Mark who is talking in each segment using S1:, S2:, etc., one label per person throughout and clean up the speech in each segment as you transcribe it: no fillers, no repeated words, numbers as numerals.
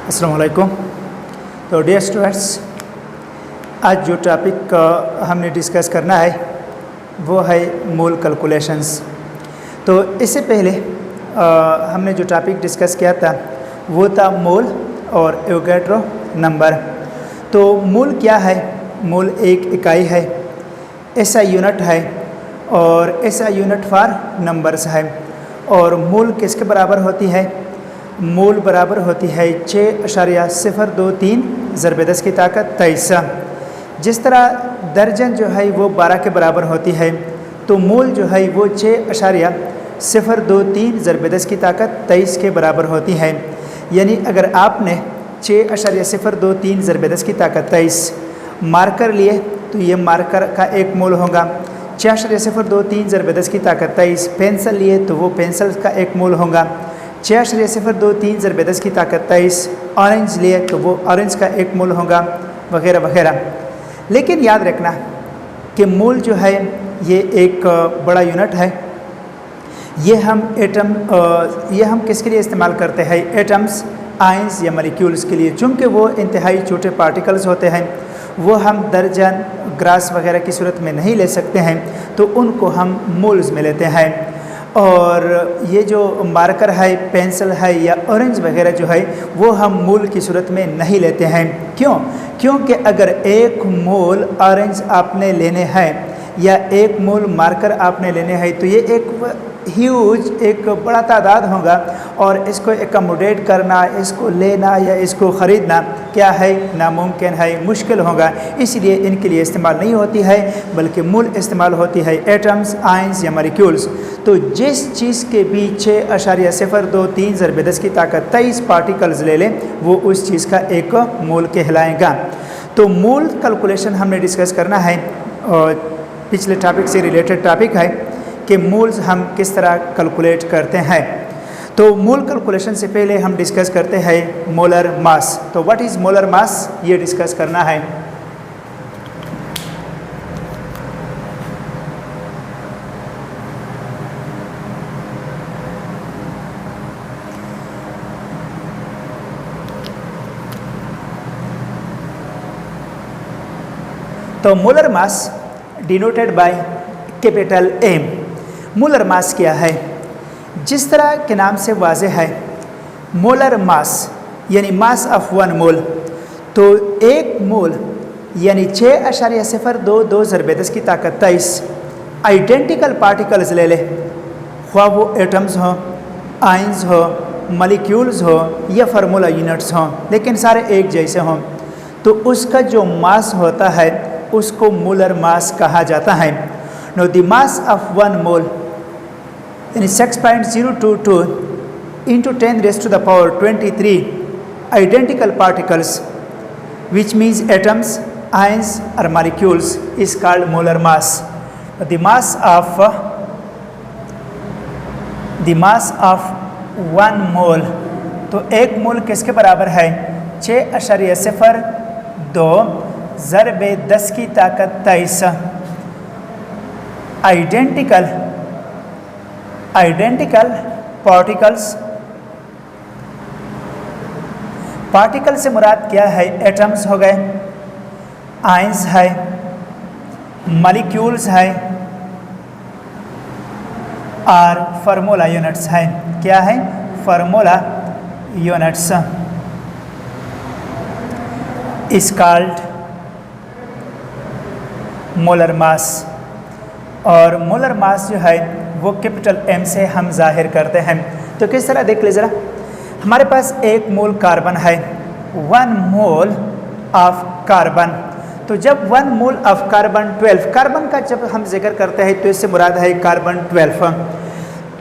S1: अस्सलाम वालेकुम। तो डियर स्टूडेंट्स, आज जो टॉपिक हमने डिस्कस करना है वो है मोल कैलकुलेशंस। तो इससे पहले हमने जो टॉपिक डिस्कस किया था वो था मोल और एवोगैड्रो नंबर। तो मोल क्या है? मोल एक इकाई है, ऐसा यूनिट है और ऐसा यूनिट फॉर नंबर्स है। और मोल किसके बराबर होती है? मोल बराबर होती है 6.023 ज़रबे 10 की ताकत 23। जिस तरह दर्जन जो है वो 12 के बराबर होती है, तो मोल जो है वो 6.023 ज़रबे 10 की ताकत 23 के बराबर होती है। यानी अगर आपने 6.023 ज़रबे 10 की ताकत 23 मार्कर लिए तो ये मार्कर का एक मोल होगा। 6.023 ज़रबे 10 की ताकत 23 पेंसिल लिए तो वो पेंसिल का एक मोल होगा। 6.023 ज़रबे 10 की ताकत 23 ऑरेंज लिए तो वो ऑरेंज का एक मोल होगा, वगैरह वगैरह। लेकिन याद रखना कि मोल जो है ये एक बड़ा यूनिट है। ये हम किसके लिए इस्तेमाल करते हैं? एटम्स, आयंस या मॉलिक्यूल्स के लिए। चूँकि वो इंतहाई छोटे पार्टिकल्स होते हैं, वो हम दर्जन, ग्रास वगैरह की सूरत में नहीं ले सकते हैं, तो उनको हम मोल्स में लेते हैं। और ये जो मार्कर है, पेंसिल है या ऑरेंज वगैरह जो है वो हम मोल की सूरत में नहीं लेते हैं। क्यों? क्योंकि अगर एक मोल ऑरेंज आपने लेने हैं या एक मोल मार्कर आपने लेने हैं तो ये एक ह्यूज, एक बड़ा तादाद होगा और इसको एकमोडेट करना, इसको लेना या इसको ख़रीदना क्या है? नामुमकिन है, मुश्किल होगा। इसलिए इनके लिए इस्तेमाल नहीं होती है, बल्कि मोल इस्तेमाल होती है एटम्स, आयंस या मॉलिक्यूल्स। तो जिस चीज़ के भी 6.023 ज़रबे 10 की ताकत 23 पार्टिकल्स ले लें, वो उस चीज़ का एक मोल कहलाएगा। तो मोल कैलकुलेशन हमने डिस्कस करना है और पिछले टॉपिक से रिलेटेड टॉपिक है कि मोल्स हम किस तरह कैलकुलेट करते हैं। तो मोल कैलकुलेशन से पहले हम डिस्कस करते हैं मोलर मास। तो व्हाट इज़ मोलर मास, ये डिस्कस करना है। तो molar mass denoted by capital M. Molar mass क्या है? जिस तरह के नाम से वाज़े है, मोलर मास यानी मास ऑफ वन मोल। तो एक मोल यानी 6.022 ज़रबे 10 की ताकत 23 आइडेंटिकल पार्टिकल्स ले ले, ख्वाह वो एटम्स हो, आयंस हो, मॉलिक्यूल्स हो या फार्मूला यूनिट्स हों, लेकिन सारे एक जैसे हों, तो उसका जो मास होता है उसको मोलर मास कहा जाता है। Now the mass of one mole is 6.022 into 10 raised to the power 23 identical particles, which means atoms, ions or molecules, is called molar mass. The mass of one mole, तो एक मोल किसके बराबर है? 6.02 ज़रबे 10 की ताकत 23 आइडेंटिकल पार्टिकल से मुराद क्या है? एटम्स हो गए, आयंस है, मॉलिक्यूल्स है और फार्मूला यूनिट्स है। क्या है? Formula units is called molar mass. और मोलर मास जो है वो कैपिटल एम से हम जाहिर करते हैं। तो किस तरह देख लीजिए, हमारे पास एक मोल कार्बन है, 1 मोल ऑफ कार्बन। तो जब 1 मोल ऑफ कार्बन 12, कार्बन का जब हम जिक्र करते हैं तो इससे मुराद है कार्बन 12।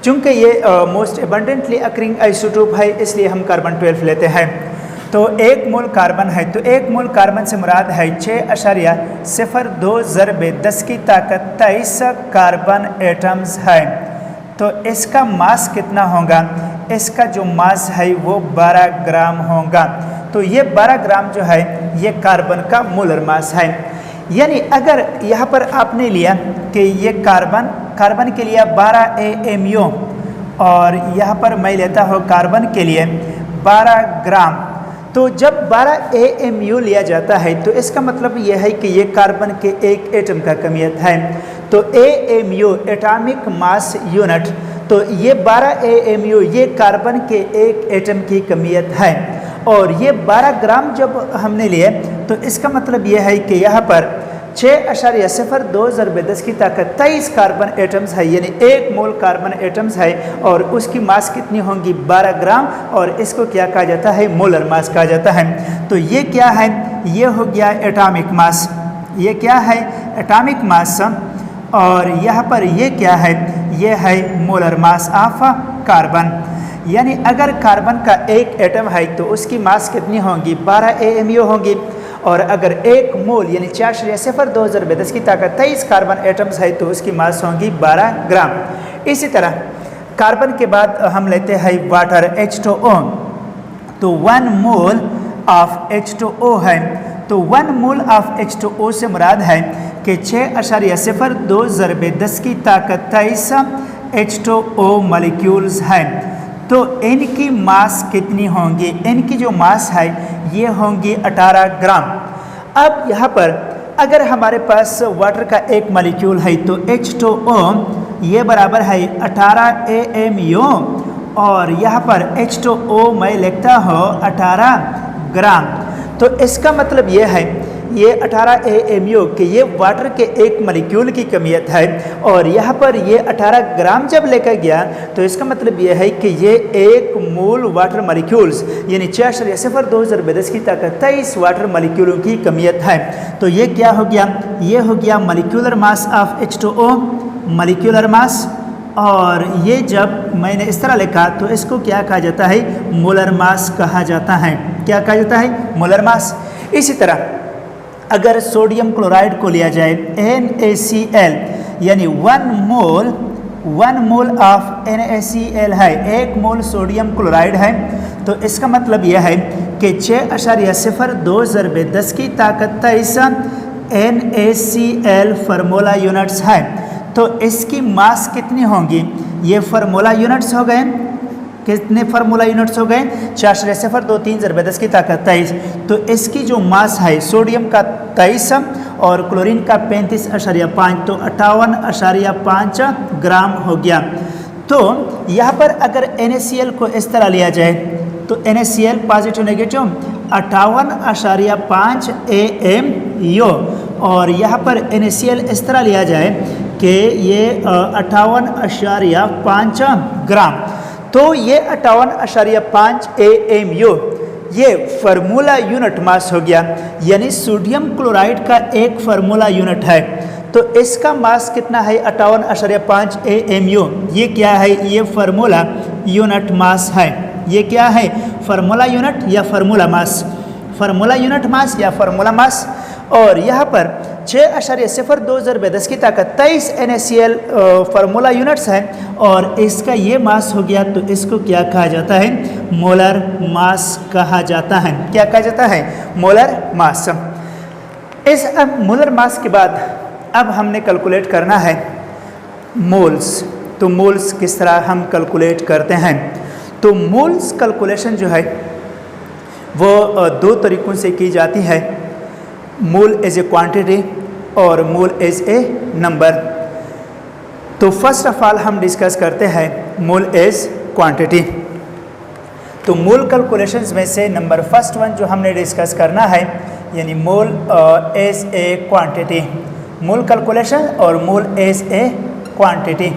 S1: चूँकि ये मोस्ट एबंडेंटली अकरिंग आइसोटोप है, इसलिए हम कार्बन 12 लेते हैं। तो एक मोल कार्बन है, तो एक मोल कार्बन से मुराद है 6.02 ज़रबे 10 की ताकत 23 कार्बन एटम्स है। तो इसका मास कितना होगा? इसका जो मास है वो 12 ग्राम होगा। तो ये 12 ग्राम जो है ये कार्बन का मोलर मास है। यानी अगर यहाँ पर आपने लिया कि ये कार्बन के लिए 12 AMU और यहाँ पर मैं लेता हूँ कार्बन के लिए 12 ग्राम, तो जब 12 AMU लिया जाता है तो इसका मतलब यह है कि ये कार्बन के एक एटम का कमियत है। तो AMU एटॉमिक मास यूनिट, तो ये 12 AMU ये कार्बन के एक एटम की कमियत है। और ये 12 ग्राम जब हमने लिए तो इसका मतलब यह है कि यहाँ पर 6.02 × 10 की ताकत 23 कार्बन एटम्स है, यानी 1 मोल कार्बन एटम्स है और उसकी मास कितनी होंगी 12 ग्राम, और इसको क्या कहा जाता है मोलर मास कहा जाता है। तो ये क्या है, ये हो गया एटॉमिक मास, ये क्या है एटॉमिक मास, और यहाँ पर ये क्या है, ये है मोलर मास ऑफ कार्बन। यानी अगर कार्बन का एक एटम है तो उसकी मास कितनी होंगी 12 AMU होंगी, और अगर 1 मोल यानी 4.02 × 10 की ताकत 23 कार्बन एटम्स है तो उसकी मास होंगी 12 ग्राम। इसी तरह कार्बन के बाद हम लेते हैं वाटर H2O, तो 1 मोल ऑफ H2O है। तो 1 मोल ऑफ H2O से मुराद है कि 6.02 × 10 की ताकत 23 H2O मॉलिक्यूल्स हैं। तो इनकी मास कितनी होंगी, इनकी जो मास है ये होंगी 18 ग्राम। अब यहाँ पर अगर हमारे पास वाटर का एक मॉलिक्यूल है तो H2O ये बराबर है 18 AMU, और यहाँ पर H2O मैं लिखता हूँ 18 ग्राम। तो इसका मतलब ये है ये 18 AMU कि ये वाटर के एक मॉलिक्यूल की कमियत है, और यहाँ पर ये 18 ग्राम जब लेकर गया तो इसका मतलब ये है कि ये 1 मोल वाटर मॉलिक्यूल्स यानी 6.02 × 10 की ताकत 23 वाटर मॉलिक्यूलों की कमियत है। तो ये क्या हो गया, ये हो गया molecular mass of H2O, molecular mass. और ये जब मैंने इस तरह लिखा तो इसको क्या कहा जाता है मोलर मास कहा जाता है। क्या कहा जाता है मोलर मास। इसी तरह अगर सोडियम क्लोराइड को लिया जाए NaCl, यानी 1 मोल ऑफ NaCl है, 1 मोल सोडियम क्लोराइड है, तो इसका मतलब यह है कि 6.02 × 10 की ताकत 23 NaCl फार्मूला यूनिट्स है। तो इसकी मास कितनी होंगी, ये फार्मूला यूनिट्स हो गए, कितने फार्मूला यूनिट्स हो गए 4.023 × 10 की ताकत 23। तो इसकी जो मास है सोडियम का 23 और क्लोरीन का 35.5, तो 58.5 ग्राम हो गया। तो यहाँ पर अगर NaCl को इस तरह लिया जाए तो NaCl पॉजिटिव नेगेटिव 58.5 AMU, और यहाँ पर NaCl इस तरह लिया जाए कि ये 58.5 ग्राम। तो ये 58.5 AMU ये फार्मूला यूनिट मास हो गया, यानी सोडियम क्लोराइड का एक फार्मूला यूनिट है। तो इसका मास कितना है 58.5 AMU। ये क्या है, ये फार्मूला यूनिट मास है। ये क्या है फार्मूला यूनिट या formula mass, formula unit mass या फार्मूला मास। और यहाँ पर 6.02 × 10 की ताकत 23 NaCl फार्मूला यूनिट्स हैं, और इसका ये मास हो गया तो इसको क्या कहा जाता है मोलर मास कहा जाता है। क्या कहा जाता है मोलर मास। इस अब मोलर मास के बाद अब हमने कैलकुलेट करना है मोल्स। तो मोल्स किस तरह हम कैलकुलेट करते हैं, तो मोल्स कैलकुलेशन जो है वो 2 तरीक़ों से की जाती है, मोल एज ए क्वांटिटी और मोल एज ए नंबर। तो फर्स्ट ऑफ ऑल हम डिस्कस करते हैं मोल एज क्वांटिटी। तो मोल कैलकुलेशंस में से नंबर फर्स्ट वन जो हमने डिस्कस करना है यानी mole as a quantity, mole calculation और मोल एज ए क्वांटिटी।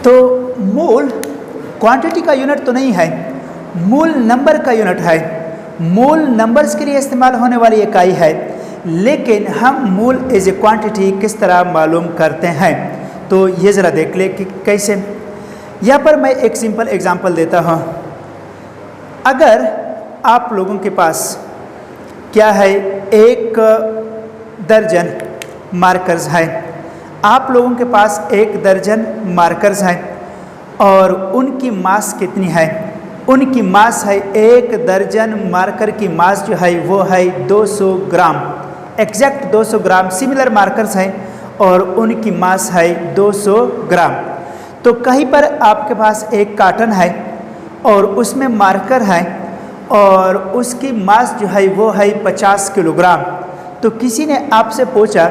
S1: तो मोल क्वांटिटी का यूनिट तो नहीं है, मोल नंबर का यूनिट है। मोल नंबर्स के लिए इस्तेमाल होने वाली इकाई है, लेकिन हम मोल एज ए क्वांटिटी किस तरह मालूम करते हैं तो ये ज़रा देख ले कि कैसे। यहाँ पर मैं एक सिंपल एग्जांपल देता हूँ। अगर आप लोगों के पास क्या है 1 दर्जन मार्कर्स है, आप लोगों के पास 1 दर्जन मार्कर्स हैं और उनकी मास कितनी है, उनकी मास है 1 दर्जन मार्कर की मास जो है वो है 200 ग्राम, एग्जैक्ट 200 ग्राम। सिमिलर मार्कर्स हैं और उनकी मास है 200 ग्राम। तो कहीं पर आपके पास एक कार्टन है और उसमें मार्कर है और उसकी मास जो है वो है 50 किलोग्राम। तो किसी ने आपसे पूछा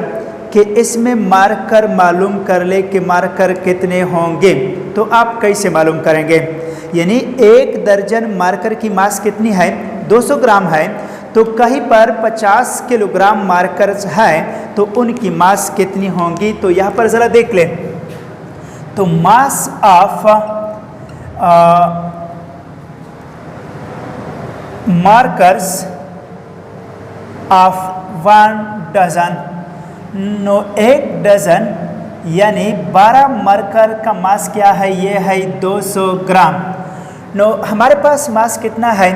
S1: कि इसमें मार्कर मालूम कर ले कि मार्कर कितने होंगे, तो आप कैसे मालूम करेंगे? यानी 1 दर्जन मार्कर की मास कितनी है? 200 ग्राम है। तो कहीं पर 50 किलोग्राम मार्कर्स है तो उनकी मास कितनी होंगी? तो यहाँ पर ज़रा देख लें। तो mass of markers of 1 dozen, 1 dozen यानी 12 मार्कर का मास क्या है? ये है 200 ग्राम। हमारे पास मास कितना है?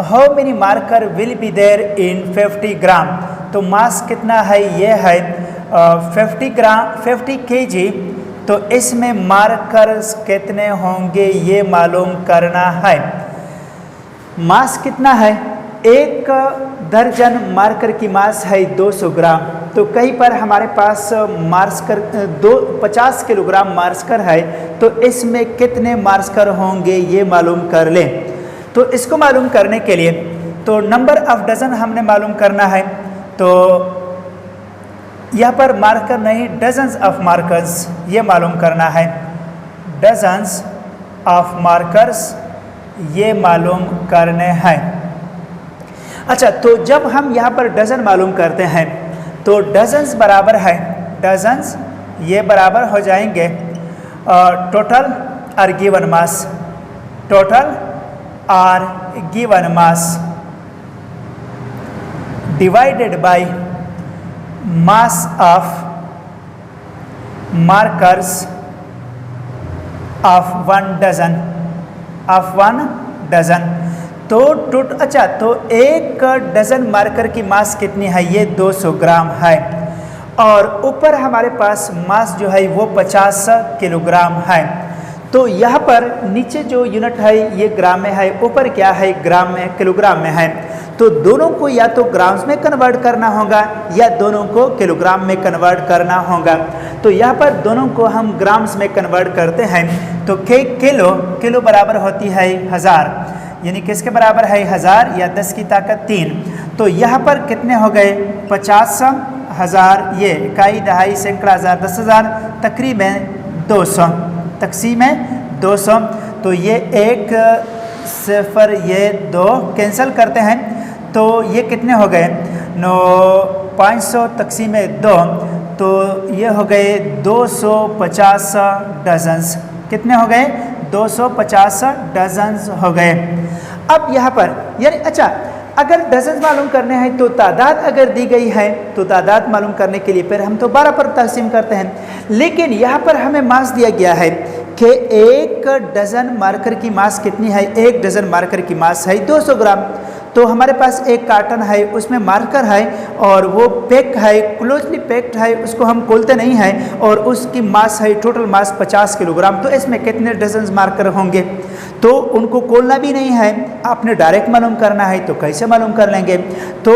S1: How many marker will be there in 50 gram? तो मास कितना है? ये है 50 ग्राम, 50 kg। तो इसमें मार्कर्स कितने होंगे ये मालूम करना है। मास कितना है? 1 दर्जन मार्कर की मास है 200 ग्राम। तो कहीं पर हमारे पास मार्कर 50 किलोग्राम मार्कर है तो इसमें कितने मार्कर होंगे ये मालूम कर लें। तो इसको मालूम करने के लिए तो नंबर ऑफ डजन हमने मालूम करना है। तो यहाँ पर मार्कर नहीं, डजन्स ऑफ मार्कर्स ये मालूम करना है। डजन्स ऑफ मार्कर्स ये मालूम करने हैं। अच्छा, तो जब हम यहाँ पर डजन मालूम करते हैं तो डजन्स बराबर है, डजन्स ये बराबर हो जाएंगे total are given mass, total are given mass divided by mass of markers of 1 dozen, of 1 dozen. तो अच्छा, तो 1 डजन मार्कर की मास कितनी है? ये 200 ग्राम है और ऊपर हमारे पास मास जो है वो 50 किलोग्राम है। तो यहाँ पर नीचे जो यूनिट है ये ग्राम में है, ऊपर क्या है? ग्राम में, किलोग्राम में है। तो दोनों को या तो ग्राम्स में कन्वर्ट करना होगा या दोनों को किलोग्राम में कन्वर्ट करना होगा। तो यहाँ पर दोनों को हम ग्राम्स में कन्वर्ट करते हैं। तो किलो बराबर होती है 1000, यानी किसके बराबर है? 1000 या 10 की ताकत 3। तो यहाँ पर कितने हो गए? 50,000, ये इकाई, दहाई, सैकड़ा, हज़ार, 10,000, तकरीबन 200, तकसीम 200। तो ये 1 0 ये 2 कैंसिल करते हैं तो ये कितने हो गए? 500 तकसीम 2, तो ये हो गए 250 डजन्स। कितने हो गए? 250 डजन्स हो गए। अब यहाँ पर यानी अच्छा, अगर डजन मालूम करने हैं तो तादाद अगर दी गई है तो तादाद मालूम करने के लिए फिर हम तो 12 पर तकसीम करते हैं। लेकिन यहाँ पर हमें मास दिया गया है कि 1 डजन मार्कर की मास कितनी है? 1 डजन मार्कर की मास है 200 ग्राम। तो हमारे पास एक कार्टन है, उसमें मार्कर है और वो पैक है, क्लोजली पैक्ड है, उसको हम खोलते नहीं हैं और उसकी मास है, टोटल मास 50 किलोग्राम। तो इसमें कितने डजन मार्कर होंगे? तो उनको खोलना भी नहीं है, आपने डायरेक्ट मालूम करना है। तो कैसे मालूम कर लेंगे? तो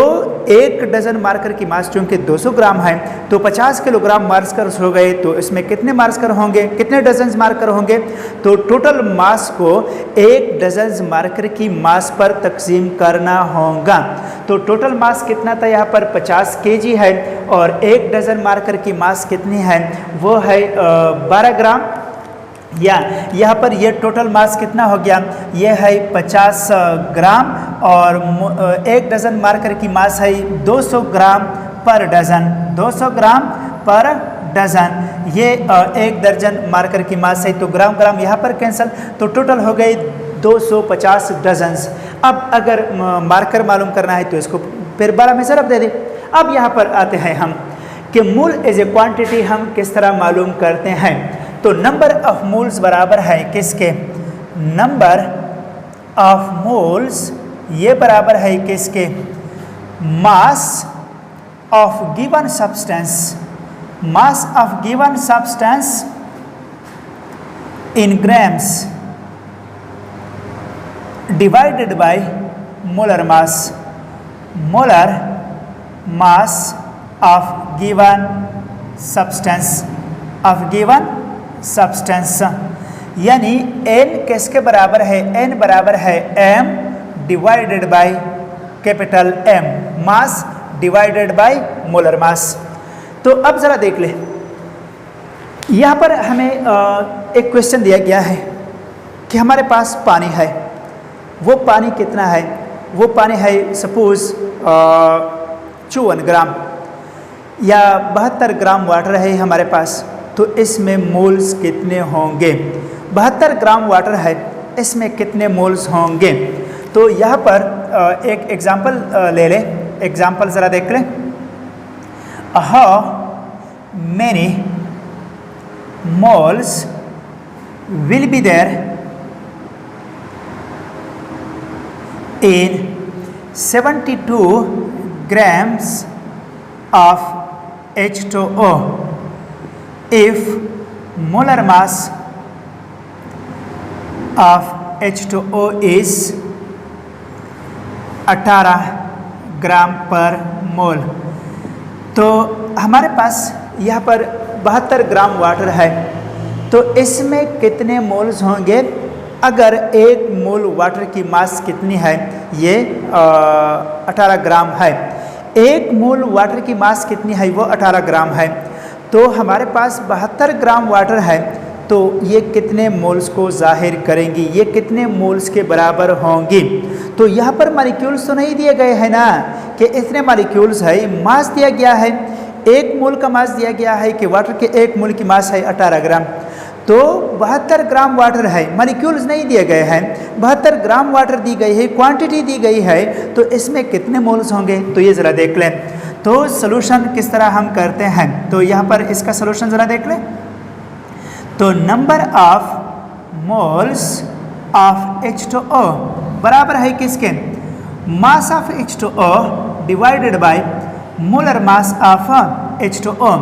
S1: 1 डजन मार्कर की मास चूँकि 200 ग्राम है तो 50 किलोग्राम मार्कर हो गए। तो इसमें कितने मार्कर होंगे? कितने डजन मार्कर होंगे? तो टोटल मास को 1 डजन मार्कर की मास पर तकसीम करना होगा। तो टोटल मास कितना था? यहाँ पर 50 kg है और 1 डजन मार्कर की मास कितनी है? वो है 12 ग्राम। या यहाँ पर ये टोटल मास कितना हो गया? ये है 50 ग्राम और 1 डजन मार्कर की मास है 200 ग्राम पर डजन, 200 ग्राम पर डजन। ये 1 दर्जन मार्कर की मास है। तो ग्राम ग्राम यहाँ पर कैंसिल, तो टोटल हो गए 250 डजन्स। अब अगर मार्कर मालूम करना है तो इसको फिर 12 में ज़रब दे दें। अब यहाँ पर आते हैं हम कि मूल एज ए क्वांटिटी हम किस तरह मालूम करते हैं। तो नंबर ऑफ मोल्स बराबर है किसके? नंबर ऑफ मोल्स ये बराबर है किसके? Mass of given substance, mass of given substance in grams divided by molar mass, molar mass of given substance, of given substance. यानी n किसके बराबर है? n बराबर है m divided by capital M, mass divided by molar mass. तो अब ज़रा देख ले, यहाँ पर हमें एक क्वेश्चन दिया गया है कि हमारे पास पानी है, वो पानी कितना है? वो पानी है सपोज 54 ग्राम या 72 ग्राम वाटर है हमारे पास, तो इसमें मोल्स कितने होंगे? 72 ग्राम वाटर है, इसमें कितने मोल्स होंगे? तो यहाँ पर एक एग्जांपल ले ले, एग्जांपल ज़रा देख लें। How many moles will be there in 72 grams of H2O if molar mass of H2O is 18 ग्राम पर मोल। तो हमारे पास यहाँ पर 72 ग्राम वाटर है, तो इसमें कितने मोल्स होंगे? अगर एक मोल वाटर की मास कितनी है? ये 18 ग्राम है। एक मोल वाटर की मास कितनी है? वो 18 ग्राम है। तो हमारे पास 72 ग्राम वाटर है, तो ये कितने मोल्स को जाहिर करेंगी? ये कितने मोल्स के बराबर होंगी? तो यहाँ पर मॉलिक्यूल्स तो नहीं दिए गए हैं ना कि इतने मॉलिक्यूल्स है, मास दिया गया है, एक मोल का मास दिया गया है कि वाटर के एक मोल की मास है 18 ग्राम। तो 72 ग्राम वाटर है, मॉलिक्यूल्स नहीं दिए गए हैं, 72 ग्राम वाटर दी गई है, क्वांटिटी दी गई है, तो इसमें कितने मोल्स होंगे? तो ये ज़रा देख लें। तो सॉल्यूशन किस तरह हम करते हैं, तो यहाँ पर इसका सॉल्यूशन ज़रा देख लें। तो number of moles of H2O बराबर है किसके? Mass of H2O divided by molar mass of H2O।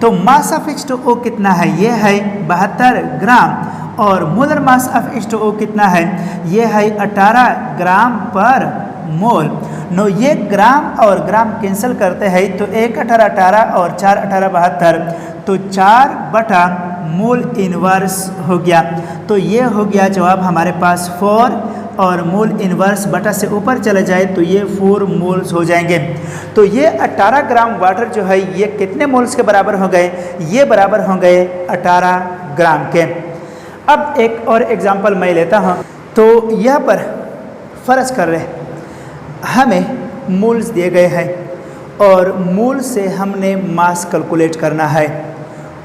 S1: तो मास ऑफ H2O कितना है? ये है 72 ग्राम, और मोलर मास ऑफ H2O कितना है? ये है 18 ग्राम पर मोल। नो ये ग्राम और ग्राम कैंसिल करते हैं, तो 1 18 18 और 4 18 72, तो 4 बटा मोल इनवर्स हो गया। तो ये हो गया जवाब हमारे पास 4, और मोल इनवर्स बटा से ऊपर चले जाए तो ये 4 मोल्स हो जाएंगे। तो ये 18 ग्राम वाटर जो है ये कितने मोल्स के बराबर हो गए? ये बराबर हो गए 18 ग्राम के। अब एक और एग्जांपल मैं लेता हूँ। तो यहाँ पर फ़र्ज़ कर रहे हमें मोल्स दिए गए हैं और मोल से हमने मास कैलकुलेट करना है।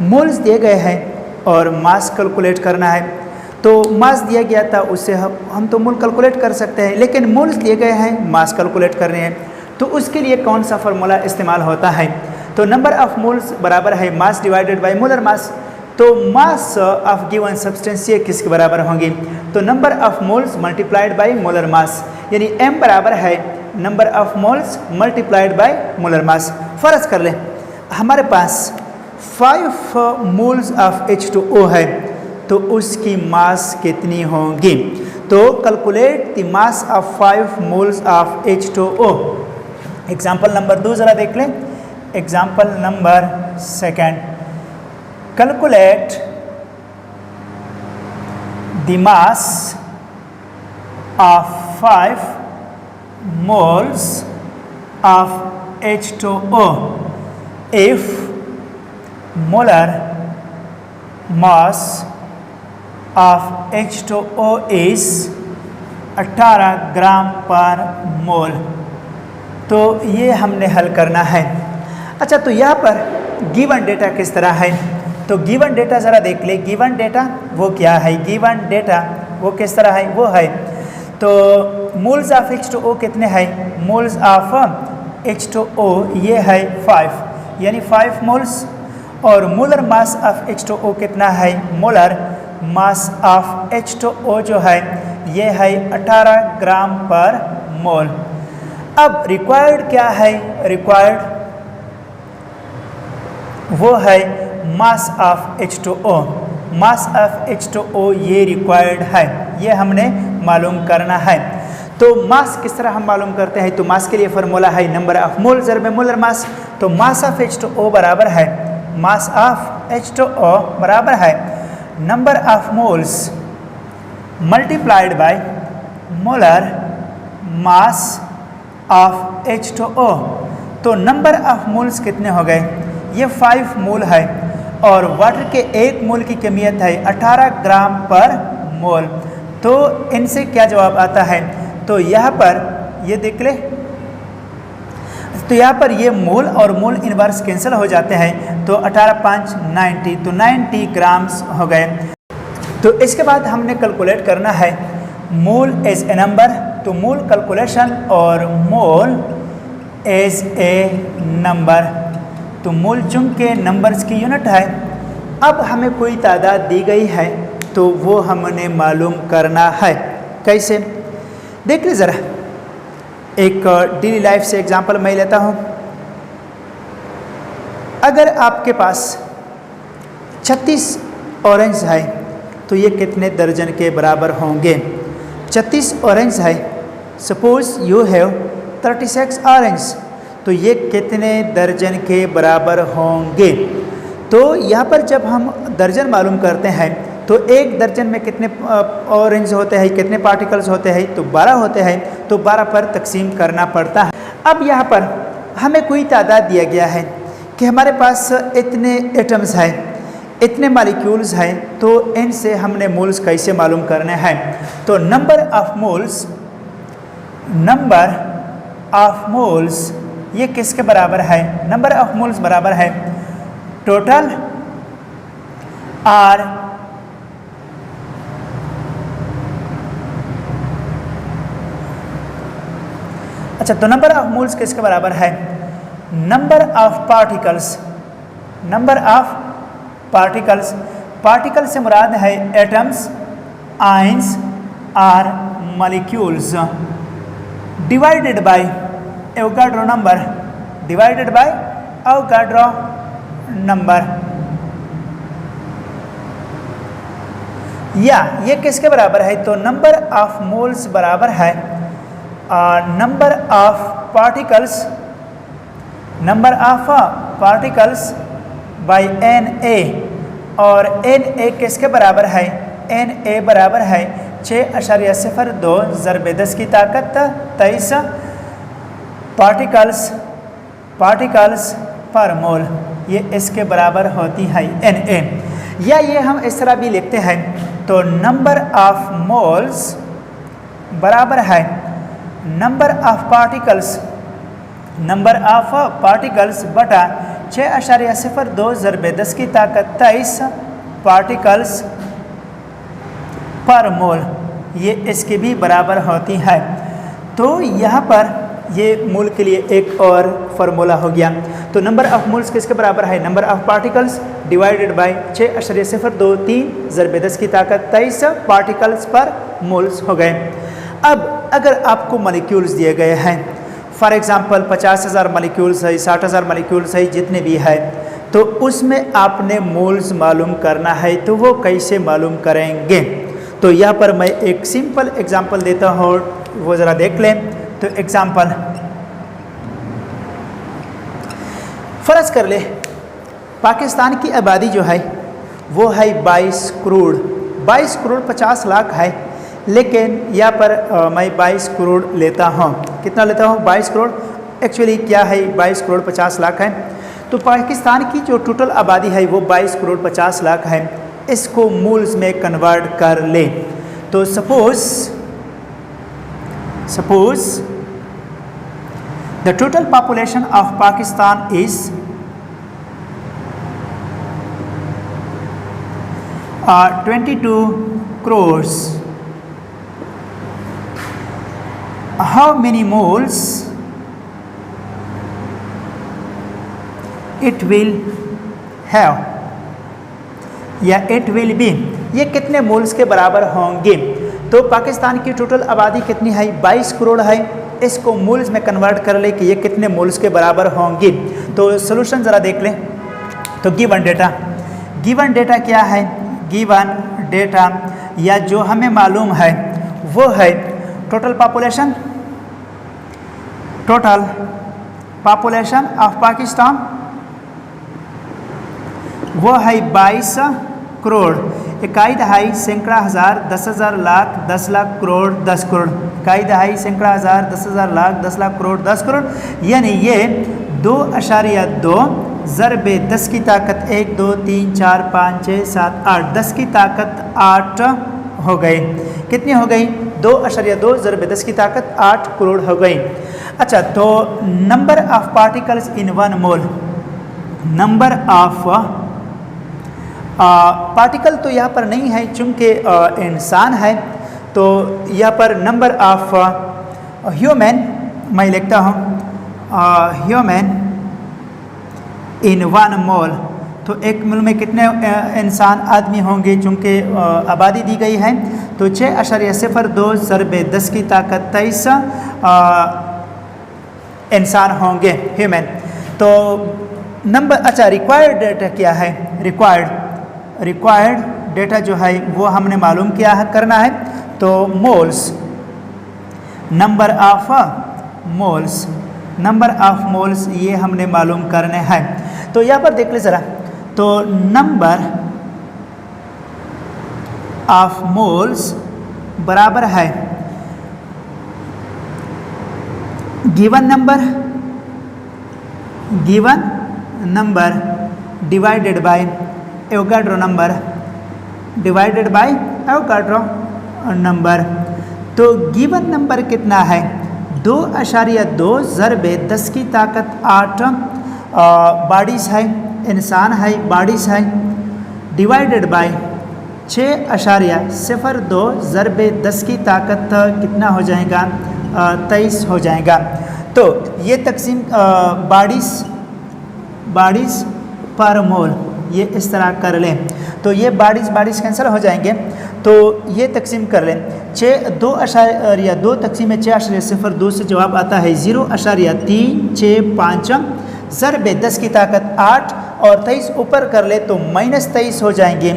S1: मोल्स दिए गए हैं और मास कैलकुलेट करना है। तो मास दिया गया था, उससे हम तो मोल कैलकुलेट कर सकते हैं, लेकिन मोल्स दिए गए हैं, मास कैलकुलेट करने हैं, तो उसके लिए कौन सा फार्मूला इस्तेमाल होता है? तो नंबर ऑफ मोल्स बराबर है mass divided by molar mass. तो मास ऑफ गिवन सब्सटेंस ये किसके बराबर होंगी? तो number of moles multiplied bye molar मास, यानी m बराबर है number of moles multiplied bye molar मास। फ़र्ज़ कर लें हमारे पास 5 मोल्स ऑफ H2O है, तो उसकी मास कितनी होगी? तो calculate the mass of 5 moles of H2O। Example number 2 ज़रा देख लें। Example number 2, calculate the mass of 5 moles of H2O if molar mass of H2O is 18 ग्राम पर मोल। तो ये हमने हल करना है। अच्छा, तो यहाँ पर गिवन डेटा किस तरह है? तो गिवन डेटा ज़रा देख ले। गिवन डेटा वो क्या है? गिवन डेटा वो किस तरह है? वो है तो मोल्स ऑफ H2O कितने हैं? मोल्स ऑफ H2O ये है 5, यानी 5 मोल्स, और मोलर मास ऑफ H2O कितना है? मोलर मास ऑफ H2O जो है ये है 18 ग्राम पर मोल। अब रिक्वायर्ड क्या है? रिक्वायर्ड वो है mass of H2O। Mass of H2O ये रिक्वायर्ड है, ये हमने मालूम करना है। तो मास किस तरह हम मालूम करते हैं? तो मास के लिए फार्मूला है नंबर ऑफ मोल ज़रब मोलर मास। तो मास ऑफ H2O बराबर है, मास ऑफ H2O बराबर है number of moles multiplied bye molar mass of H2O। तो नंबर ऑफ मोल्स कितने हो गए? ये 5 मोल है और वाटर के 1 मोल की कमियत है 18 ग्राम पर मोल। तो इनसे क्या जवाब आता है? तो यहाँ पर ये देख ले, तो यहाँ पर ये मोल और मोल इनवर्स कैंसिल हो जाते हैं, तो 18 5 90, तो 90 ग्राम्स हो गए। तो इसके बाद हमने कैलकुलेट करना है मोल एज ए नंबर। तो मोल कैलकुलेशन और मोल एज ए नंबर, तो मोल चूंकि नंबर्स की यूनिट है। अब हमें कोई तादाद दी गई है तो वो हमने मालूम करना है। कैसे? देख लीजिए ज़रा, एक डेली लाइफ से एग्जांपल मैं लेता हूँ। अगर आपके पास 36 ऑरेंज है तो ये कितने दर्जन के बराबर होंगे? 36 ऑरेंज है, सपोज यू हैव 36 ऑरेंज, तो ये कितने दर्जन के बराबर होंगे? तो यहाँ पर जब हम दर्जन मालूम करते हैं तो एक दर्जन में कितने ऑरेंज होते हैं, कितने पार्टिकल्स होते हैं? तो 12 होते हैं, तो 12 पर तकसीम करना पड़ता है। अब यहाँ पर हमें कोई तादाद दिया गया है कि हमारे पास इतने एटम्स हैं, इतने मॉलिक्यूल्स हैं, तो इनसे हमने मोल्स कैसे मालूम करने हैं? तो नंबर ऑफ मोल्स ये किसके बराबर है? नंबर ऑफ मोल्स बराबर है टोटल आर अच्छा, तो नंबर ऑफ मोल्स किसके बराबर है? Number of particles. पार्टिकल से मुराद है एटम्स, आयंस और molecules, divided by Avogadro number. या ये किसके बराबर है? तो नंबर ऑफ मोल्स बराबर है number of particles by Na, और Na किसके बराबर है? Na बराबर है 6.02 ज़रबे 10 की ताकत 23 पार्टिकल्स पर मोल, ये इसके बराबर होती है Na। या ये हम इस तरह भी लिखते हैं, तो नंबर ऑफ मोल्स बराबर है नंबर ऑफ पार्टिकल्स बटा 6.02 ज़रबे 10 की ताकत 23 पार्टिकल्स पर मोल, ये इसके भी बराबर होती है। तो यहाँ पर ये मोल के लिए एक और फार्मूला हो गया। तो नंबर ऑफ मोल्स किसके बराबर है? Number of particles divided by 6.023 ज़रबे 10 की ताकत 23 पार्टिकल्स पर मोल्स हो गए। अब अगर आपको मॉलिक्यूल्स दिए गए हैं, फॉर एग्जांपल 50,000 मॉलिक्यूल्स है, 60,000 मॉलिक्यूल्स है, जितने भी है, तो उसमें आपने मोल्स मालूम करना है, तो वो कैसे मालूम करेंगे? तो यहाँ पर मैं एक सिंपल एग्जांपल देता हूँ, वो ज़रा देख लें। तो एग्जांपल फ़र्ज़ कर ले पाकिस्तान की आबादी जो है वो है 22 करोड़ 50 लाख है, लेकिन यहाँ पर मैं 22 करोड़ लेता हूँ। कितना लेता हूँ? 22 करोड़। एक्चुअली क्या है, 22 करोड़ 50 लाख है। तो पाकिस्तान की जो टोटल आबादी है वो 22 करोड़ 50 लाख है। इसको मोल्स में कन्वर्ट कर ले। तो suppose the total population of Pakistan is 22 crores. How many moles it will have या it will be, ये कितने मोल्स के बराबर होंगे? तो पाकिस्तान की टोटल आबादी कितनी है? 22 करोड़ है। इसको मोल्स में कन्वर्ट कर ले कि ये कितने मोल्स के बराबर होंगे। तो सॉल्यूशन ज़रा देख लें। तो गिवन डेटा क्या है? गिवन डेटा या जो हमें मालूम है वो है टोटल पॉपुलेशन ऑफ पाकिस्तान, वो है 22 करोड़। इकाई दहाई सैकड़ा हज़ार 10,000 लाख 10 लाख करोड़ 10 करोड़। इकाई दहाई सैकड़ा हज़ार 10,000 लाख 10 लाख करोड़ 10 करोड़, यानी ये 2.2 ज़रबे 10 की ताकत 1 2 3 4 5 6 7 8 10 की ताकत 8 हो गई। कितनी हो गई? 2.2 ज़रबे 10 की ताकत 8 करोड़ हो गई। अच्छा, तो number of particles in 1 mole, number of particle तो यहाँ पर नहीं है चूँकि इंसान है, तो यहाँ पर नंबर ऑफ ह्यूमन मैं लिखता हूँ ह्यूमन इन 1 मोल। तो 1 मोल में कितने इंसान आदमी होंगे? चूँकि आबादी दी गई है तो 6.02 ज़रबे 10 की ताकत 23 इंसान होंगे ह्यूमन। तो नंबर, अच्छा रिक्वायर्ड डेटा क्या है? रिक्वायर्ड डेटा जो है वो हमने मालूम किया है, करना है। तो मोल्स, नंबर ऑफ मोल्स ये हमने मालूम करने हैं। तो यहाँ पर देख ले ज़रा, तो नंबर ऑफ मोल्स बराबर है given number divided by Avogadro number. तो गिवन नंबर कितना है? 2.2 ज़रबे 10 की ताकत 8 बॉडीज है, इंसान है, बॉडीज है, डिवाइडेड बाय 6.02 ज़रबे 10 की ताकत कितना हो जाएगा? 23 हो जाएगा। तो ये तकसीम बॉडीज़ पर मोल ये इस तरह कर लें, तो ये बॉडीज़ कैंसिल हो जाएंगे। तो ये तकसीम कर लें, 2.2 तकसीम 6.02 से जवाब आता है 0.365 ज़रबे 10 की ताकत 8 और 23 ऊपर कर ले तो -23 हो जाएंगे।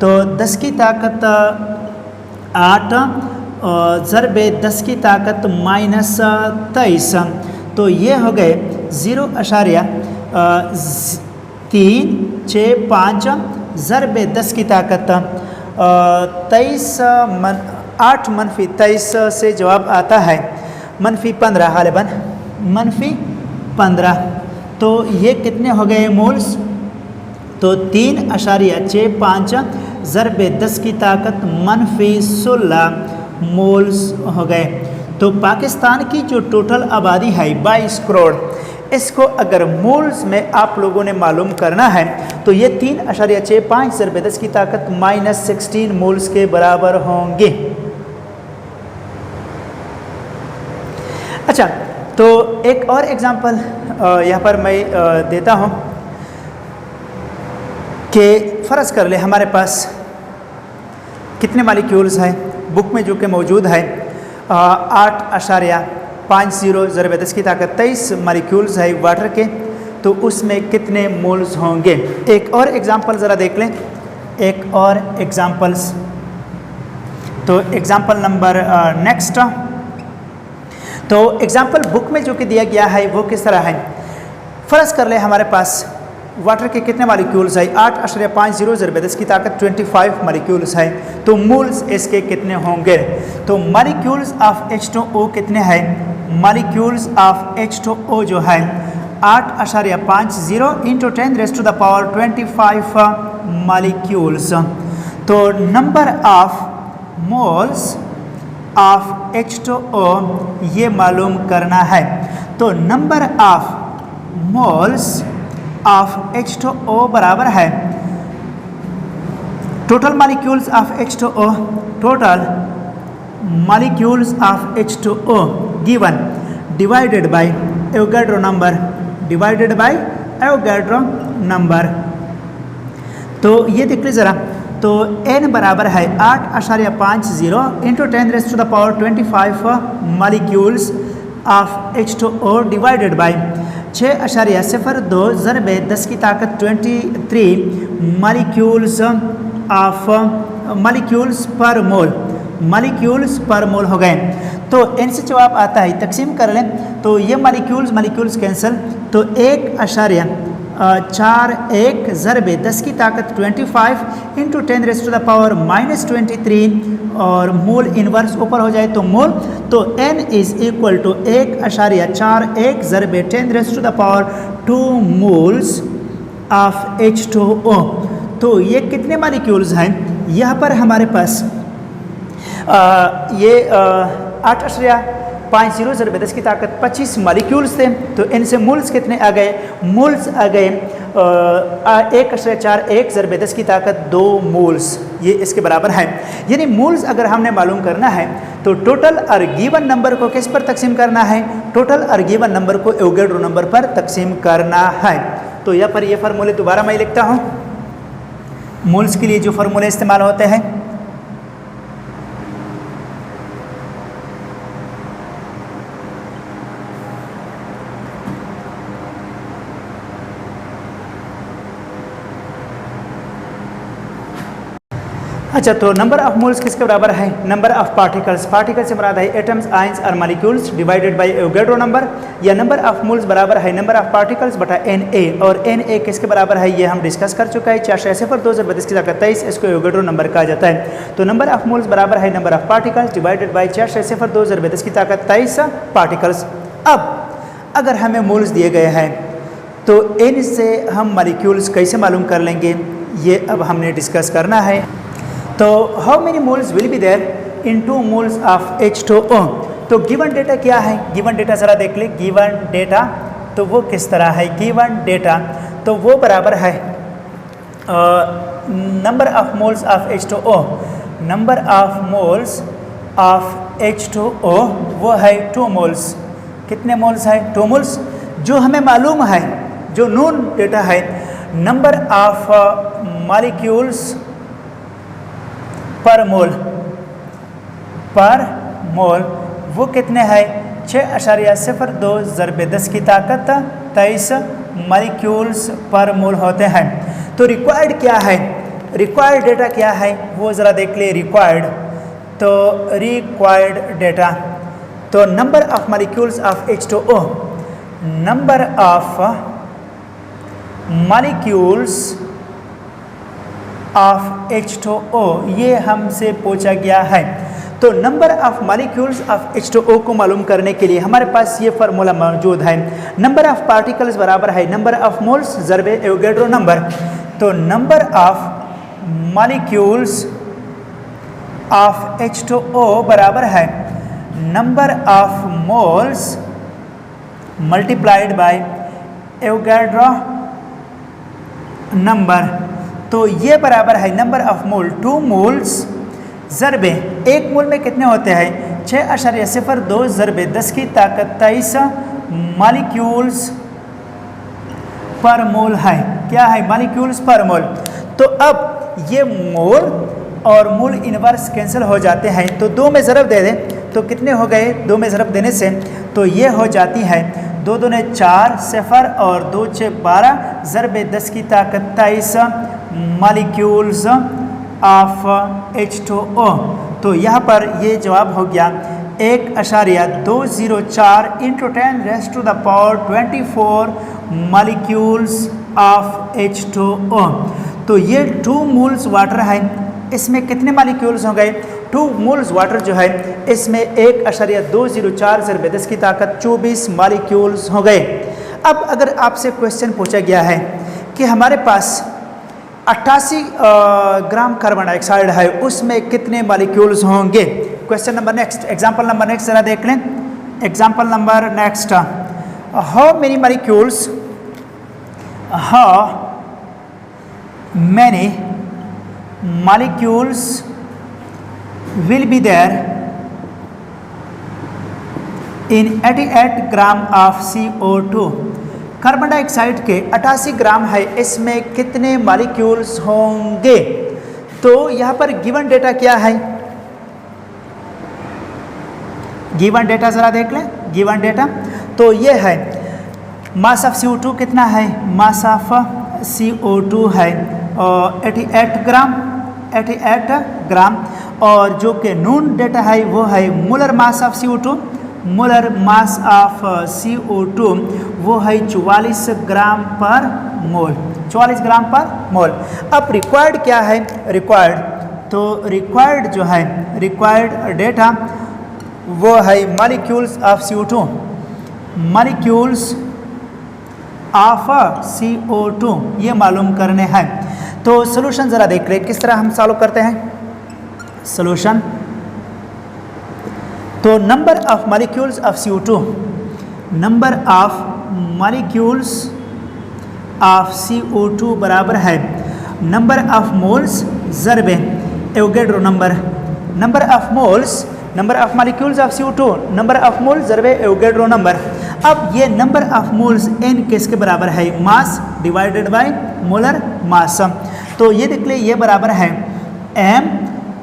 S1: तो 10 की ताकत 8 ज़रबे 10 की ताकत -23, तो ये हो गए 0.365 ज़रबे 10 की ताकत 8 - 23 से जवाब आता है -15, गालिबन -15। तो ये कितने हो गए मोल्स? तो 3.65 ज़रबे 10 की ताकत -16 मोल्स हो गए। तो पाकिस्तान की जो टोटल आबादी है 22 करोड़, इसको अगर मोल्स में आप लोगों ने मालूम करना है तो ये 3.65 ज़रबे 10 की ताकत -16 मोल्स के बराबर होंगे। अच्छा, तो एक और एग्जांपल यहाँ पर मैं देता हूँ कि फ़र्ज़ कर ले हमारे पास कितने मॉलिक्यूल्स हैं बुक में जो कि मौजूद है 8.50 ज़रबे 10 की ताकत 23 मॉलिक्यूल्स है वाटर के, तो उसमें कितने मोल्स होंगे? एक और एग्जांपल ज़रा देख लें, एक और एग्जांपल्स। तो एग्जांपल नंबर नेक्स्ट, तो एग्जांपल बुक में जो कि दिया गया है वो किस तरह है? फ़र्ज़ कर ले हमारे पास वाटर के कितने मॉलिक्यूल्स है? 8.50 ज़रबे 10 की ताकत 25 मॉलिक्यूल्स है, तो मोल्स इसके कितने होंगे? तो मॉलिक्यूल्स ऑफ H2O कितने हैं? मॉलिक्यूल्स ऑफ H2O जो है 8.50 इंटू 10⁻25 मॉलिक्यूल्स। तो number of moles of H2O ये मालूम करना है। तो number of moles of H2O बराबर है total molecules of H2O, total molecules of H2O given divided by Avogadro number, तो ये देख लीजिए ज़रा। तो n बराबर है 8.50 into 10⁻25 molecules of H2O divided by 6.02 ज़रबे 10 की ताकत 23 मॉलिक्यूल्स पर मोल हो गए। तो इनसे जवाब आता है, तकसीम कर लें तो ये मॉलिक्यूल्स कैंसिल, तो 1 4 1 ज़रबे 10 की ताकत 25 into 10 raise to the power -23 और मोल इनवर्स ऊपर हो जाए तो मोल, तो n इज़ इक्वल टू 1.41 ज़रबे 10 raise to the power 2 moles of H2O। तो ये कितने मालिक्यूल्स हैं? यहाँ पर हमारे पास ये 8.50 ज़रबे 10 की ताकत 25 मालिक्यूल्स थे। तो इनसे मोल्स कितने आ गए? मोल्स आ गए 1.41 ज़रबे 10 की ताकत 2 मोल्स, ये इसके बराबर है। यानी मोल्स अगर हमने मालूम करना है तो टोटल और गिवन नंबर को किस पर तकसीम करना है? टोटल और गिवन नंबर को एवोगैड्रो नंबर पर तकसीम करना है। तो यहाँ पर ये फार्मूले दोबारा मैं लिखता हूँ। मोल्स के लिए जो फार्मूले इस्तेमाल होते हैं, अच्छा, तो नंबर ऑफ मोल्स किसके बराबर है? नंबर ऑफ पार्टिकल्स, पार्टिकल से मुराद है एटम्स, आयंस और molecules divided by Avogadro number, या नंबर ऑफ मोल्स बराबर है नंबर ऑफ पार्टिकल्स बटा Na, और Na किसके बराबर है ये हम डिस्कस कर चुका है। 4.02 ज़रबे 10 की ताकत 23, इसको एवोगैड्रो नंबर कहा जाता है। तो नंबर ऑफ मोल्स बराबर है number of particles divided by 4.02 ज़रबे 10 की ताकत 23 पार्टिकल्स। अब अगर हमें मोल्स दिए गए हैं तो इनसे हम मॉलिक्यूल्स कैसे मालूम कर लेंगे, ये अब हमने डिस्कस करना है। तो how many moles will be there in 2 moles of H2O। तो गिवन डेटा क्या है? गिवन डेटा ज़रा देख ले। गिवन डेटा तो वो किस तरह है? गिवन डेटा तो वो बराबर है number of moles of H2O। Number of moles of H2O वो है 2 मोल्स। कितने मोल्स है? 2 मोल्स। जो हमें मालूम है, जो नोन डेटा है, नंबर ऑफ मॉलिक्यूल्स पर मोल वो कितने हैं? 6.02 ज़रबे 10 की ताकत 23 मॉलिक्यूल्स पर मोल होते हैं। तो रिक्वायर्ड क्या है? रिक्वायर्ड डेटा क्या है वो ज़रा देख ले। रिक्वायर्ड तो रिक्वायर्ड डेटा तो number of molecules of H2O, number of molecules of H2O ये हमसे पूछा गया है। तो number of molecules of H2O को मालूम करने के लिए हमारे पास ये फार्मूला मौजूद है। नंबर ऑफ पार्टिकल्स बराबर है नंबर ऑफ मोल्स ज़रबे एवोगैड्रो नंबर। तो number of molecules of H2O बराबर है number of moles multiplied by Avogadro number. तो ये बराबर है नंबर ऑफ मोल 2 मोल्स ज़रबे 1 मोल में कितने होते हैं? 6.02 ज़रबे 10 की ताकत 23 मॉलिक्यूल्स पर मोल है। क्या है? मॉलिक्यूल्स पर मोल। तो अब ये मोल और मोल इनवर्स कैंसिल हो जाते हैं, तो 2 में ज़रब दे दें तो कितने हो गए? 2 में ज़रब देने से तो ये हो जाती है 2 दूने 4 0 और 2 6 12 ज़रबे 10 की ताकत 23 मॉलिक्यूल्स ऑफ H2O। तो यहाँ पर ये जवाब हो गया 1.204 into 10 raise to the power 24 molecules of H2O। तो ये 2 मोल्स वाटर है, इसमें कितने मॉलिक्यूल्स हो गए? 2 मोल्स वाटर जो है इसमें 1.204 ज़रबे 10 की ताकत 24 मॉलिक्यूल्स हो गए। अब अगर आपसे क्वेश्चन पूछा गया है कि हमारे पास 88 ग्राम कार्बन डाइऑक्साइड है, उसमें कितने मॉलिक्यूल्स होंगे? Question number next, example number next जरा देख लें। Example number next, how many molecules, how many molecules will be there in 88 gram of CO2। Carbon dioxide के 88 ग्राम है, इसमें कितने मॉलिक्यूल्स होंगे? तो यहाँ पर गिवन डेटा क्या है? गिवन डेटा ज़रा देख लें। गिवन डेटा तो ये है मास ऑफ CO2 कितना है? मास ऑफ CO2 है 88 ग्राम, और जो कि नोन डेटा है वो है molar mass of CO2। Molar mass of CO2 वो है 44 ग्राम पर मोल, 44 ग्राम पर मोल। अब रिक्वायर्ड क्या है, रिक्वायर्ड तो रिक्वायर्ड जो है रिक्वायर्ड डेटा वो है molecules of CO2, molecules of CO2 ये मालूम करने हैं। तो सॉल्यूशन ज़रा देख लें किस तरह हम सॉल्व करते हैं सॉल्यूशन। तो number of molecules of CO2, number of molecules of CO2 बराबर है नंबर ऑफ मोल्स ज़रबे Avogadro number, number of moles, number of molecules of CO2 number of moles ज़रबे एवोगैड्रो नंबर। अब ये नंबर ऑफ मोल्स n किसके बराबर है, mass divided by molar mass. तो ये देख ले ये बराबर है m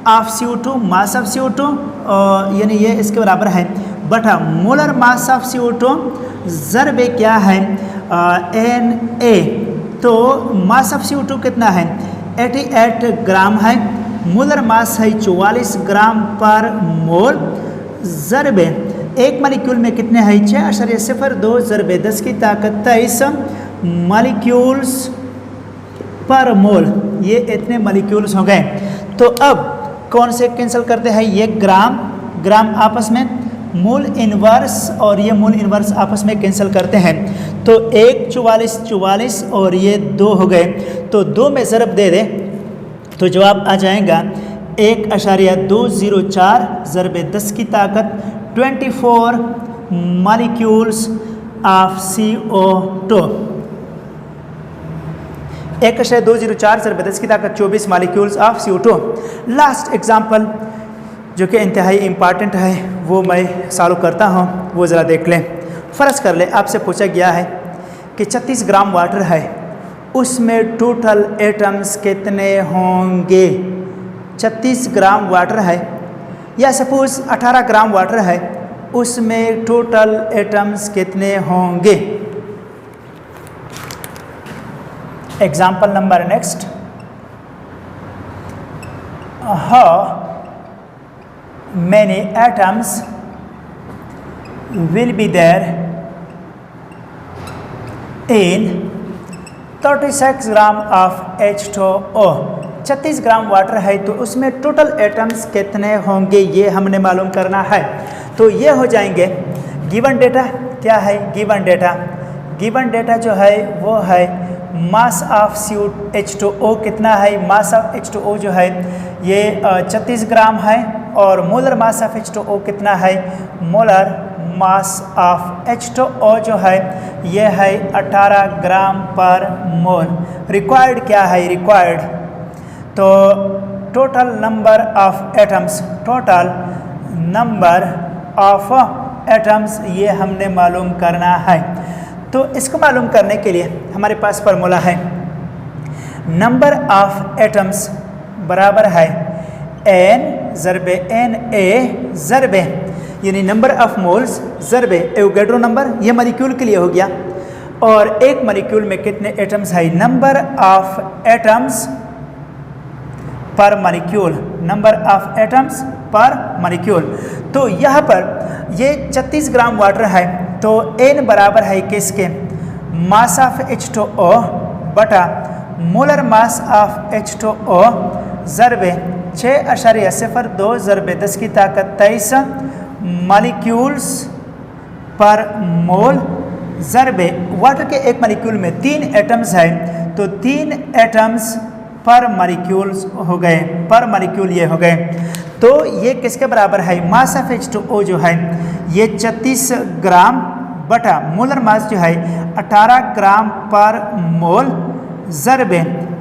S1: of CO2 mass of CO2 यानी ये इसके बराबर है बटा मोलर मास ऑफ CO2 ज़रबे क्या है Na। तो मास ऑफ CO2 कितना है 88 ग्राम है, मोलर मास है 44 ग्राम पर मोल ज़रबे एक मॉलिक्यूल में कितने हैं 6.02 ज़रबे 10 की ताकत 23 मॉलिक्यूल्स पर मोल। ये इतने मॉलिक्यूल्स हो गए। तो अब कौन से कैंसिल करते हैं, ये ग्राम ग्राम आपस में, मोल इनवर्स और ये मोल इनवर्स आपस में कैंसिल करते हैं। तो 1 44 44 और ये 2 हो गए, तो 2 में ज़रब दे दे तो जवाब आ जाएगा 1.204 ज़रबे 10 की ताकत 24 मॉलिक्यूल्स ऑफ CO2। 1.204 ज़रबे 10 की ताकत 24 molecules of CO2। Last example जो कि इंतहाई इम्पॉर्टेंट है वो मैं सॉल्व करता हूँ, वो ज़रा देख लें। फ़र्ज़ कर ले आपसे पूछा गया है कि 36 ग्राम वाटर है, उसमें टोटल एटम्स कितने होंगे। 36 ग्राम वाटर है या सपोज़ 18 ग्राम वाटर है, उसमें टोटल एटम्स कितने होंगे। Example number next, how many atoms will be there in 36 gram of H2O। 36 gram water है तो उसमें टोटल एटम्स कितने होंगे ये हमने मालूम करना है। तो ये हो जाएंगे गिवन डेटा क्या है, गिवन डेटा जो है वो है मास ऑफ H2O कितना है, मास ऑफ H2O जो है ये 36 ग्राम है और मोलर मास ऑफ H2O कितना है, मोलर मास ऑफ H2O जो है ये है 18 ग्राम पर मोल। रिक्वायर्ड क्या है, रिक्वायर्ड तो total number of atoms, total number of atoms ये हमने मालूम करना है। तो इसको मालूम करने के लिए हमारे पास फार्मूला है, नंबर ऑफ एटम्स बराबर है n ज़रबे Na ज़रबे यानी नंबर ऑफ मोल्स ज़रबे एवोगैड्रो नंबर, ये मॉलिक्यूल के लिए हो गया। और एक मॉलिक्यूल में कितने एटम्स है, नंबर ऑफ एटम्स पर मॉलिक्यूल, नंबर ऑफ एटम्स पर मॉलिक्यूल। तो यहाँ पर ये 36 ग्राम वाटर है तो n बराबर है किसके, मास ऑफ H2O बटा मोलर मास ऑफ H2O ज़रबे 6.02 ज़रबे 10 की ताकत 23 मॉलिक्यूल्स पर मोल ज़रबे वाटर के एक मॉलिक्यूल में 3 एटम्स है तो 3 एटम्स पर मॉलिक्यूल्स हो गए, पर मॉलिक्यूल ये हो गए। तो ये किसके बराबर है, मास ऑफ H2O जो है ये 36 ग्राम बटा मोलर मास जो है 18 ग्राम पर मोल ज़रबे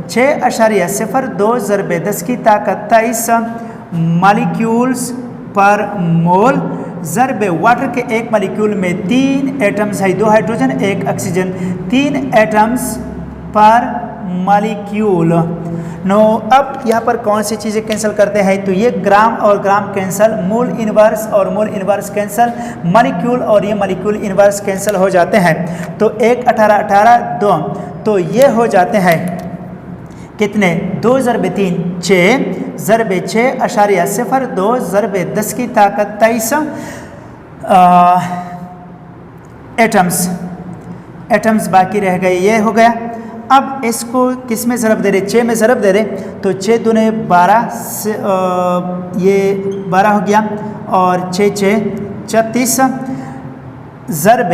S1: 6.02 ज़रबे 10 की ताकत 23 मॉलिक्यूल्स पर मोल ज़रबे वाटर के एक मॉलिक्यूल में 3 एटम्स है, 2 हाइड्रोजन 1 ऑक्सीजन, 3 एटम्स पर मॉलिक्यूल। नो अब यहाँ पर कौन सी चीज़ें कैंसिल करते हैं, तो ये ग्राम और ग्राम कैंसिल, मोल इनवर्स और मोल इनवर्स कैंसिल, मॉलिक्यूल और ये मॉलिक्यूल इनवर्स कैंसिल हो जाते हैं। तो 1 18 18 2 तो ये हो जाते हैं कितने, 2 ज़रबे 3 6 ज़रबे 6.02 ज़रबे 10 की ताकत 23 एटम्स बाकी रह गए, ये हो गया। अब इसको किस में ज़रब दे रहे, 6 में ज़रब दे रहे, तो 6 दूने 12 से ये 12 हो गया और 6 6 36 ज़रब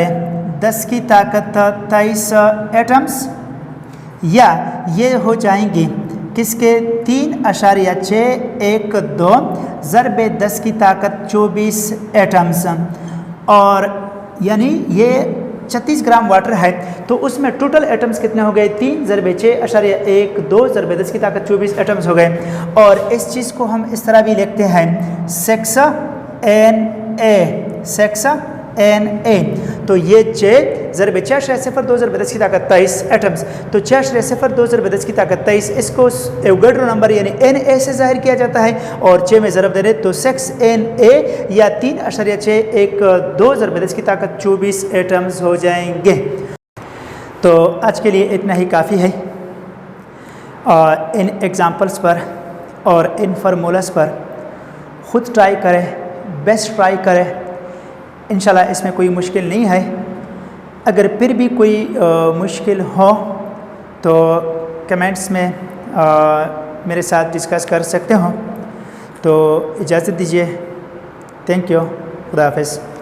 S1: 10 की ताकत 23 एटम्स, या ये हो जाएंगी किसके 3.612 ज़रब 10 की ताकत 24 एटम्स, और यानी ये 36 ग्राम वाटर है तो उसमें टोटल एटम्स कितने हो गए, 3 ज़रब 6.12 ज़रब 10 की ताकत 24 एटम्स हो गए। और इस चीज़ को हम इस तरह भी लिखते हैं 6Na, तो ये 6 ज़रब 6.02 ज़रब 10 की ताकत 23 एटम्स, तो 6.02 ज़रब 10 की ताकत 23, इसको एवोगाड्रो नंबर यानी Na से जाहिर किया जाता है, और 6 में ज़रब दे रहे तो 6Na या 3.112 ज़रब 10 की ताकत 24 एटम्स हो जाएंगे। तो आज के लिए इतना ही काफ़ी है। इन एग्ज़ाम्पल्स पर और इन फार्मूलास पर ख़ुद ट्राई करें, बेस्ट ट्राई करें, इंशाल्लाह इसमें कोई मुश्किल नहीं है। अगर फिर भी कोई मुश्किल हो तो कमेंट्स में मेरे साथ डिस्कस कर सकते हो। तो इजाज़त दीजिए। Thank you. खुदा हाफ़िज़।